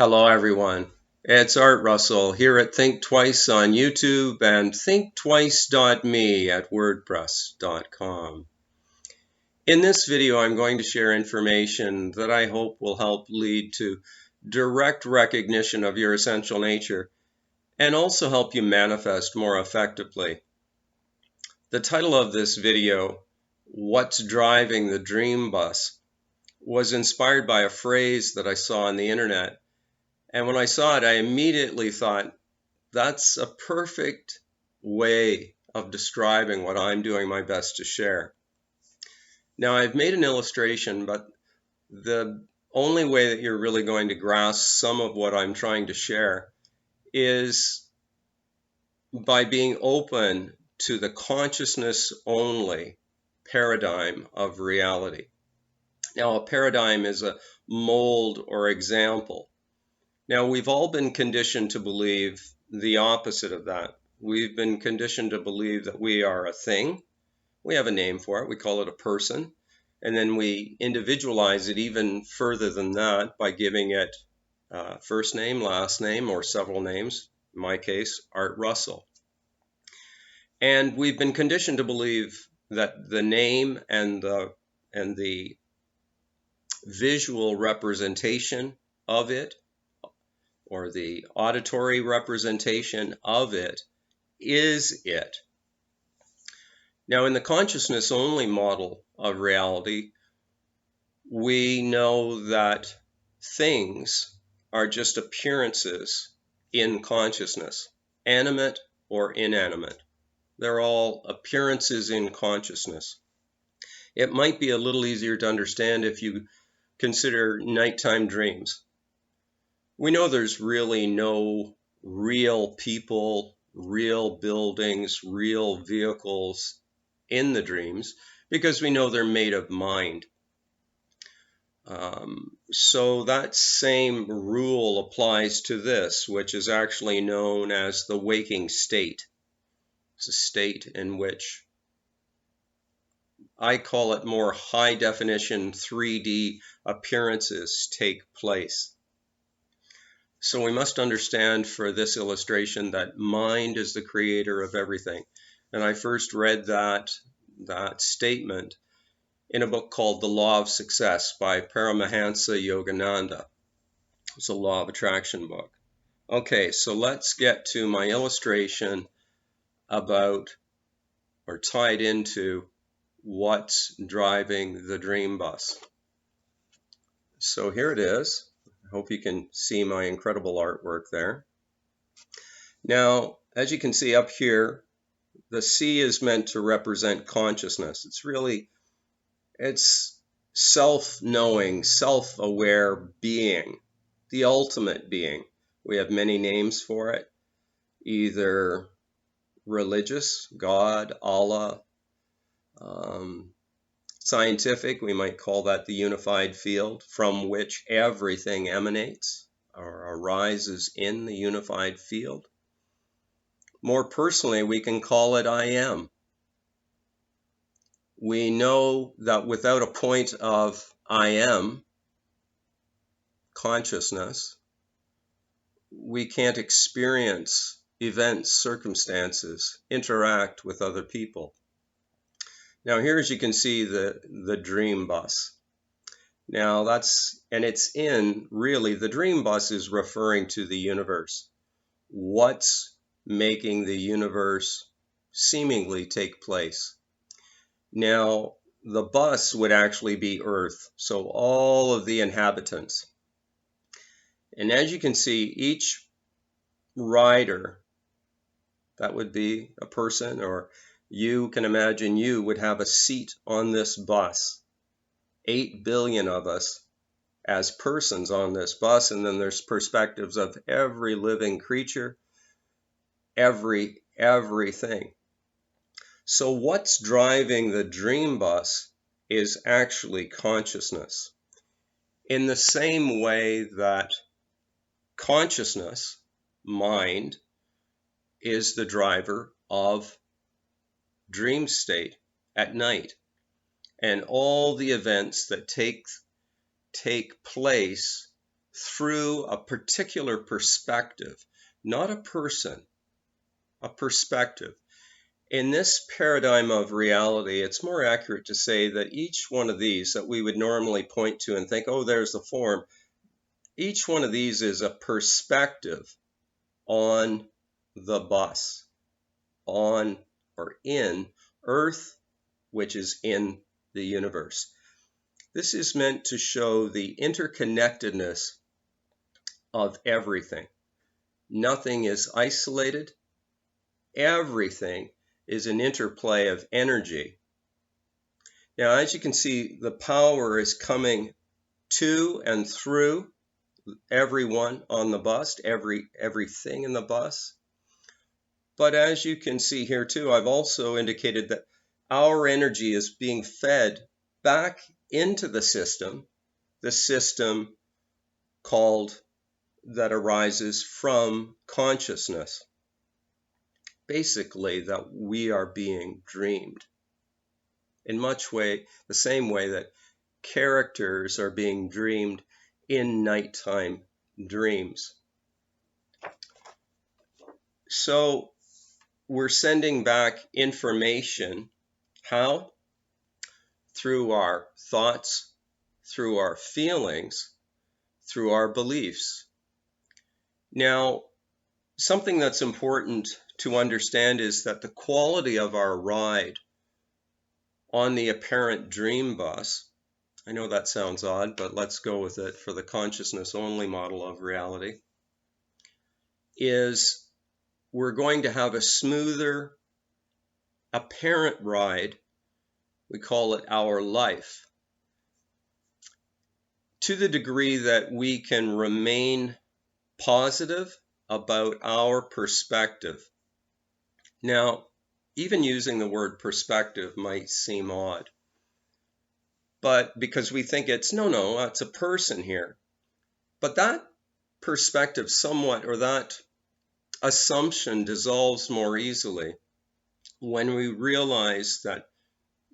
Hello, everyone. It's Art Russell here at Think Twice on YouTube and thinktwice.me at wordpress.com. In this video, I'm going to share information that I hope will help lead to direct recognition of your essential nature and also help you manifest more effectively. The title of this video, What's Driving the Dream Bus, was inspired by a phrase that I saw on the internet. And when I saw it, I immediately thought, that's a perfect way of describing what I'm doing my best to share. Now, I've made an illustration, but the only way that you're really going to grasp some of what I'm trying to share is by being open to the consciousness only paradigm of reality. Now, a paradigm is a mold or example. Now, we've all been conditioned to believe the opposite of that. We've been conditioned to believe that we are a thing. We have a name for it. We call it a person. And then we individualize it even further than that by giving it first name, last name, or several names. In my case, Art Russell. And we've been conditioned to believe that the name and the visual representation of it, or the auditory representation of it, is it. Now, in the consciousness only model of reality, we know that things are just appearances in consciousness, animate or inanimate. They're all appearances in consciousness. It might be a little easier to understand if you consider nighttime dreams. We know there's really no real people, real buildings, real vehicles in the dreams because we know they're made of mind. So that same rule applies to this, which is actually known as the waking state. It's a state in which I call it more high definition 3D appearances take place. So we must understand for this illustration that mind is the creator of everything. And I first read that statement in a book called The Law of Success by Paramahansa Yogananda. It's a law of attraction book. Okay, so let's get to my illustration about, or tied into, what's driving the dream bus. So here it is. I hope you can see my incredible artwork there. Now, as you can see up here, the C is meant to represent consciousness. It's self-knowing, self-aware being, the ultimate being. We have many names for it, either religious, God, Allah, scientific, we might call that the unified field from which everything emanates or arises in the unified field. More personally, we can call it I am. We know that without a point of I am, consciousness, we can't experience events, circumstances, interact with other people. Now here, as you can see, the dream bus. Now it's in, really, the dream bus is referring to the universe. What's making the universe seemingly take place? Now, the bus would actually be Earth, so all of the inhabitants. And as you can see, each rider, that would be a person, or you can imagine you would have a seat on this bus. 8 billion of us as persons on this bus, and then there's perspectives of every living creature, everything. So what's driving the dream bus is actually consciousness. In the same way that consciousness, mind, is the driver of dream state at night, and all the events that take place through a particular perspective, not a person, a perspective. In this paradigm of reality, it's more accurate to say that each one of these that we would normally point to and think, oh, there's the form, each one of these is a perspective on the bus, on or in Earth, which is in the universe. This is meant to show the interconnectedness of everything. Nothing is isolated. Everything is an interplay of energy. Now, as you can see, the power is coming to and through everyone on the bus, everything in the bus. But as you can see here too, I've also indicated that our energy is being fed back into the system called that arises from consciousness. Basically, that we are being dreamed. In the same way that characters are being dreamed in nighttime dreams. So we're sending back information. How? Through our thoughts, through our feelings, through our beliefs. Now, something that's important to understand is that the quality of our ride on the apparent dream bus, I know that sounds odd, but let's go with it for the consciousness only model of reality, is we're going to have a smoother apparent ride. We call it our life, to the degree that we can remain positive about our perspective. Now, even using the word perspective might seem odd, but because we think it's it's a person here. But that perspective somewhat, or that assumption, dissolves more easily when we realize that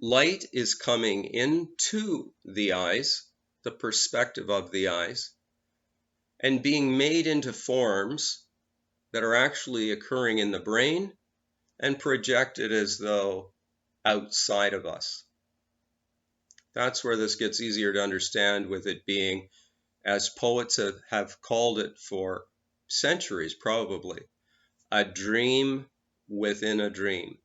light is coming into the eyes, the perspective of the eyes, and being made into forms that are actually occurring in the brain and projected as though outside of us. That's where this gets easier to understand, with it being, as poets have called it for centuries probably, a dream within a dream.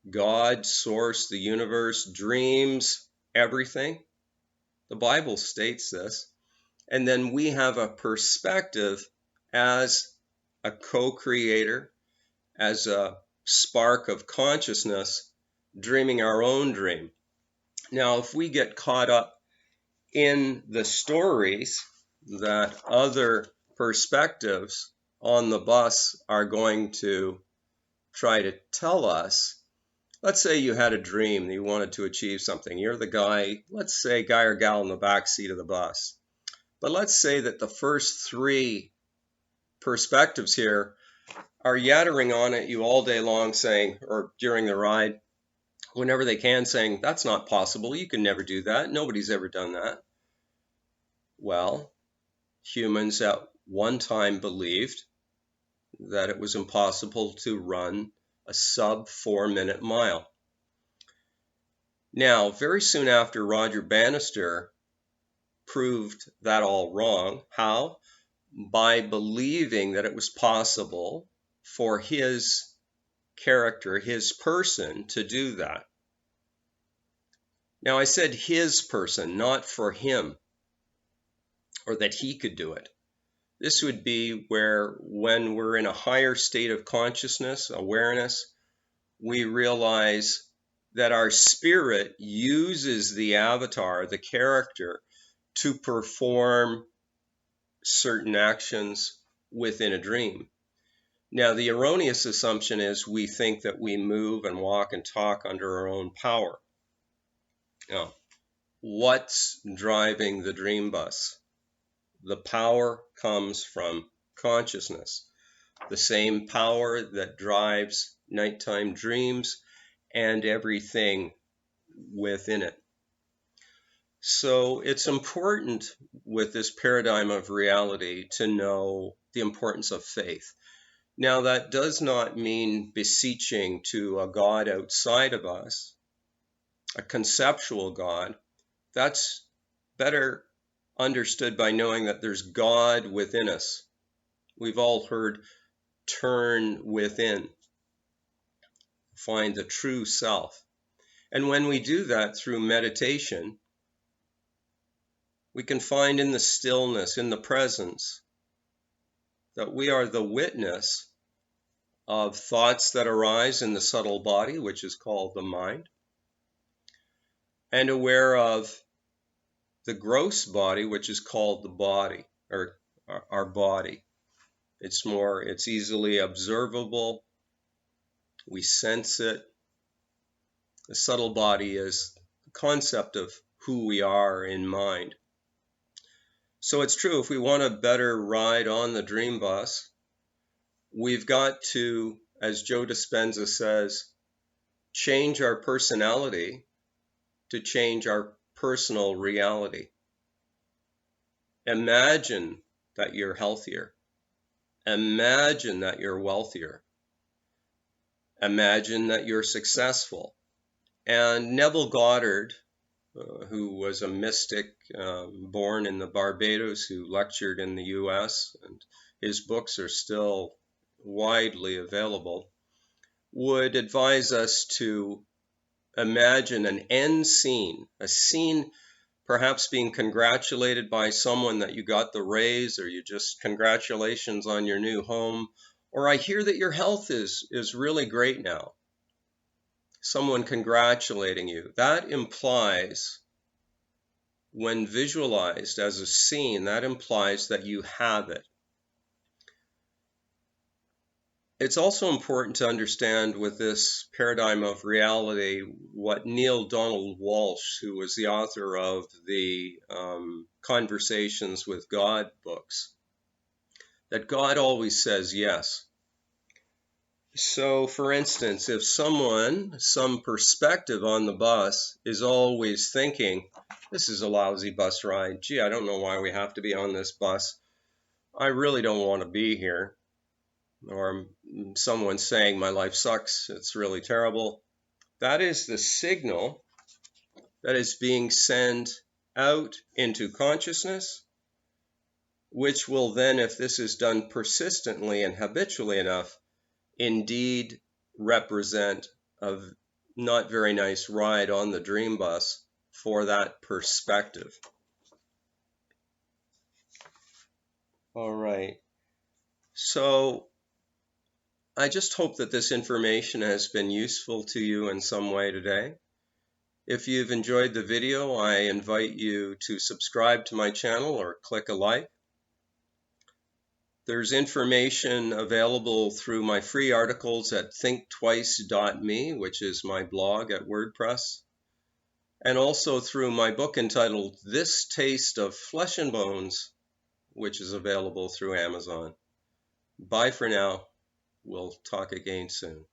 God, source, the universe, dreams everything. The Bible states this. And then we have a perspective as a co-creator, as a spark of consciousness, dreaming our own dream. Now, if we get caught up in the stories that other perspectives on the bus are going to try to tell us, let's say you had a dream that you wanted to achieve something. You're the guy, let's say guy or gal in the back seat of the bus. But let's say that the first three perspectives here are yattering on at you all day long, saying, or during the ride, whenever they can, saying, that's not possible, you can never do that, nobody's ever done that. Well, humans at one time believed that it was impossible to run a sub 4-minute mile. Now, very soon after, Roger Bannister proved that all wrong. How? By believing that it was possible for his character, his person, to do that. Now, I said his person, not for him, or that he could do it. This would be where, when we're in a higher state of consciousness, awareness, we realize that our spirit uses the avatar, the character, to perform certain actions within a dream. Now, the erroneous assumption is we think that we move and walk and talk under our own power. Now, what's driving the dream bus? The power comes from consciousness, the same power that drives nighttime dreams and everything within it. So it's important with this paradigm of reality to know the importance of faith. Now, that does not mean beseeching to a God outside of us, a conceptual God. That's better understood by knowing that there's God within us. We've all heard turn within, find the true self. And when we do that through meditation, we can find in the stillness, in the presence, that we are the witness of thoughts that arise in the subtle body, which is called the mind, and aware of the gross body, which is called the body, or our body. It's easily observable. We sense it. The subtle body is the concept of who we are in mind. So it's true, if we want a better ride on the dream bus, we've got to, as Joe Dispenza says, change our personality to change our personal reality. Imagine that you're healthier. Imagine that you're wealthier. Imagine that you're successful. And Neville Goddard, who was a mystic born in the Barbados, who lectured in the US, and his books are still widely available, would advise us to imagine an end scene, a scene perhaps being congratulated by someone that you got the raise, or you just congratulations on your new home, or I hear that your health is really great now. Someone congratulating you. That implies, when visualized as a scene, that implies that you have it. It's also important to understand with this paradigm of reality what Neale Donald Walsch, who was the author of the Conversations with God books, that God always says yes. So, for instance, if someone, some perspective on the bus is always thinking, this is a lousy bus ride. Gee, I don't know why we have to be on this bus. I really don't want to be here. Or someone saying my life sucks, it's really terrible. That is the signal that is being sent out into consciousness, which will then, if this is done persistently and habitually enough, indeed represent a not very nice ride on the dream bus for that perspective. All right. So I just hope that this information has been useful to you in some way today. If you've enjoyed the video, I invite you to subscribe to my channel or click a like. There's information available through my free articles at thinktwice.me, which is my blog at WordPress, and also through my book entitled This Taste of Flesh and Bones, which is available through Amazon. Bye for now. We'll talk again soon.